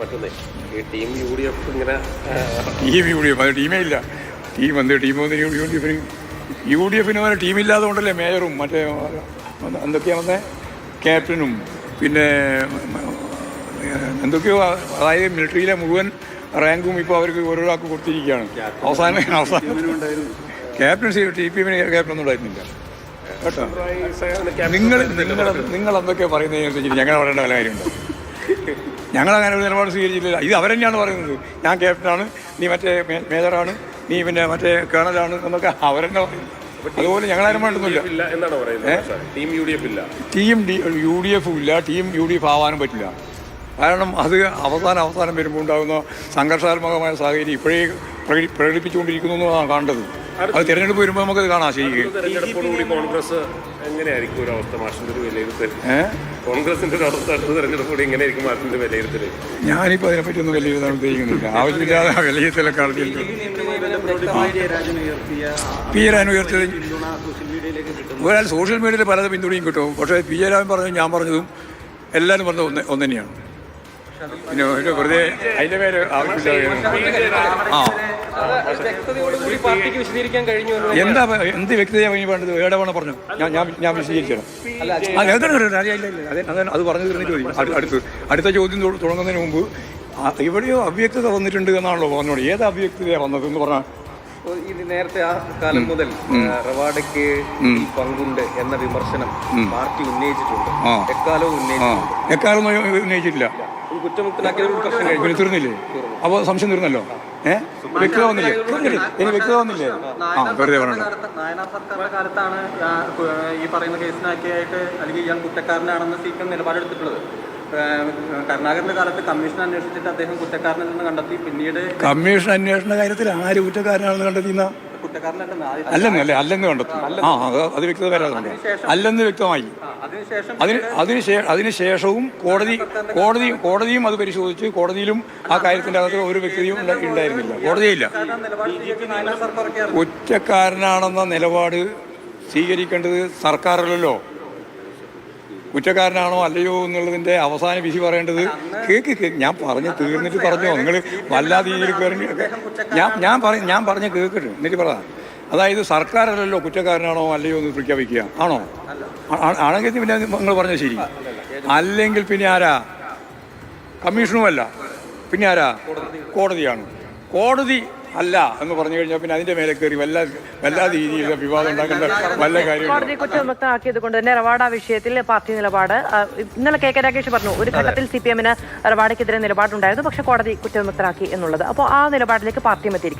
മറ്റൊന്നേ ഈ team U D F ഇങ്ങനെ അത് ടീമേ ഇല്ല. യു ഡി എഫിന് വരെ ടീമില്ലാതെ കൊണ്ടല്ലേ മേയറും മറ്റേ എന്തൊക്കെയാണ് ക്യാപ്റ്റനും പിന്നെ എന്തൊക്കെയോ, അതായത് മിലിറ്ററിയിലെ മുഴുവൻ റാങ്കും ഇപ്പോൾ അവർക്ക് ഓരോരാൾക്ക് കൊടുത്തിരിക്കുകയാണ്. അവസാനം ക്യാപ്റ്റൻസി TPM ക്യാപ്റ്റനൊന്നും ഉണ്ടായിരുന്നില്ല കേട്ടോ. നിങ്ങൾ എന്തൊക്കെയാണ് പറയുന്നതിനനുസരിച്ച് ഞങ്ങൾ പറയേണ്ട വല്ല കാര്യമുണ്ടോ? ഞങ്ങളങ്ങനെ ഒരു നിലപാട് സ്വീകരിച്ചിട്ടില്ല. ഇത് അവരെന്നെയാണ് പറയുന്നത്. ഞാൻ ക്യാപ്റ്റനാണ്, നീ മറ്റേ മേജറാണ്, നീ പിന്നെ മറ്റേ കേണലാണ് എന്നൊക്കെ അവരെന്നെ പറയുന്നത്. അതുപോലെ ഞങ്ങളാരും വേണ്ടൊന്നുമില്ല. ടീം യു ഡി എഫും ഇല്ല, ടീം UDF ആവാനും പറ്റില്ല. കാരണം അത് അവസാനം വരുമ്പോൾ ഉണ്ടാകുന്ന സംഘർഷാത്മകമായ സാഹചര്യം ഇപ്പോഴേ പ്രകടിപ്പിച്ചുകൊണ്ടിരിക്കുന്നു എന്നാണ് കാണേണ്ടത്. അത് തിരഞ്ഞെടുപ്പ് വരുമ്പോൾ നമുക്കത് കാണാം. ശരിക്കും തെരഞ്ഞെടുപ്പോടുകൂടി കോൺഗ്രസ് എങ്ങനെയായിരിക്കും ഒരു അവസ്ഥ? മാഷിന്റെ ഒരു വിലയിരുത്തൽ, കോൺഗ്രസിന്റെ ഒരു അവസ്ഥ അടുത്ത തെരഞ്ഞെടുപ്പോടെ എങ്ങനെയായിരിക്കും മാഷിന്റെ വിലയിരുത്തൽ? ഞാനിപ്പോൾ അതിനെപ്പറ്റി ഒന്നും വിലയിരുത്താൻ ഉദ്ദേശിക്കുന്നില്ല. ആവശ്യമില്ലാതെ വിലയിരുത്തലൊക്കെ നടത്തിയിട്ട് PJ ഉയർത്തിയത് ഒരാൾ സോഷ്യൽ മീഡിയയിൽ പലതും പിന്തുണയും കിട്ടും. പക്ഷേ PJ പറഞ്ഞു ഞാൻ പറഞ്ഞതും എല്ലാവരും പറഞ്ഞത് ഒന്ന് തന്നെയാണ്. പിന്നെ വെറുതെ അതിൻ്റെ പേര് എന്താ എന്ത് വ്യക്തതയാണ് വേണ്ടത്? എവിടെ വേണം പറഞ്ഞു ഞാൻ വിശദീകരിച്ചു തരാം. അത് പറഞ്ഞു തീർന്നിട്ട് മതി. അടുത്ത ചോദ്യം തുടങ്ങുന്നതിന് മുമ്പ് എവിടെയോ അവ്യക്തത വന്നിട്ടുണ്ട് എന്നാണല്ലോ പറഞ്ഞോളൂ. ഏത് അവ്യക്തതയാണ് വന്നത് എന്ന് പറഞ്ഞാൽ നേരത്തെ ആ കാലം മുതൽ റവാഡയ്ക്ക് പങ്കുണ്ട് എന്ന വിമർശനം പാർട്ടി ഉന്നയിച്ചിട്ടുണ്ട്. എക്കാലം ഉന്നയിച്ചിട്ടില്ല. കുറ്റമുക്തനാക്കിയ തീർന്നില്ലേ? അപ്പോൾ സംശയം തീർന്നല്ലോ. വ്യക്തത വന്നില്ലേ? ഇനി വ്യക്തത വന്നില്ലേ? വെറുതെ പറഞ്ഞു. നായനാർ സർക്കാരിന്റെ കാലത്താണ് ഈ പറയുന്ന കേസിനാക്കിയായിട്ട് അല്ലെങ്കിൽ ഇയാൾ കുറ്റക്കാരനാണെന്ന് CPM നിലപാടെടുത്തിട്ടുള്ളത്. കരുണാകരന്റെ കാലത്ത് കമ്മീഷൻ അന്വേഷിച്ചിട്ട് അദ്ദേഹം കുറ്റക്കാരനെന്ന് കണ്ടെത്തി. പിന്നീട് കമ്മീഷൻ അന്വേഷണ കാര്യത്തിൽ ആര് കുറ്റക്കാരനാണെന്ന് കണ്ടെത്തിയെന്ന അല്ലെന്ന് കണ്ടെത്തി. അത് വ്യക്തത വരാതെ അല്ലെന്ന് വ്യക്തമായി. അതിനുശേഷവും കോടതിയും അത് പരിശോധിച്ച് കോടതിയിലും ആ കാര്യത്തിൻ്റെ അകത്ത് ഒരു വ്യക്തിയും ഉണ്ടായിരുന്നില്ല. കോടതിയില്ല. കുറ്റക്കാരനാണെന്ന നിലപാട് സ്വീകരിക്കേണ്ടത് സർക്കാരല്ലല്ലോ. കുറ്റക്കാരനാണോ അല്ലയോ എന്നുള്ളതിൻ്റെ അവസാന വിധി പറയേണ്ടത് ഞാൻ പറഞ്ഞ് തീർന്നിട്ട് പറഞ്ഞോ. നിങ്ങൾ വല്ലാതെ രീതിയിൽ കയറി ഞാൻ പറഞ്ഞ് കേൾക്കട്ടെ എന്നിട്ട് പറ. അതായത് സർക്കാരല്ലല്ലോ കുറ്റക്കാരനാണോ അല്ലയോ എന്ന് പ്രഖ്യാപിക്കുക. ആണോ? ആണെങ്കിൽ പിന്നെ നിങ്ങൾ പറഞ്ഞത് ശരി. അല്ലെങ്കിൽ പിന്നെ ആരാ? കമ്മീഷനുമല്ല, പിന്നെ ആരാ? കോടതിയാണ്. കോടതി അല്ല എന്ന് പറഞ്ഞു കഴിഞ്ഞാൽ പിന്നെ അതിന്റെ മേലെ കയറി വല്ലാതെ രീതിയിലുള്ള വിവാദം ഉണ്ടാക്കേണ്ട വല്ല കാര്യം. കോടതി കുറ്റമുക്തമാക്കിയത് കൊണ്ട് തന്നെ റവാഡ വിഷയത്തിൽ പാർട്ടി നിലപാട് ഇന്നലെ KK രാഗേഷ് പറഞ്ഞു. ഒരു ഘട്ടത്തിൽ CPM റവാഡയ്ക്കെതിരെ നിലപാടുണ്ടായിരുന്നു, പക്ഷെ കോടതി കുറ്റമുക്തരാക്കി എന്നുള്ളത്. അപ്പോൾ ആ നിലപാടിലേക്ക് പാർട്ടിയും എത്തിയിരിക്കുന്നു.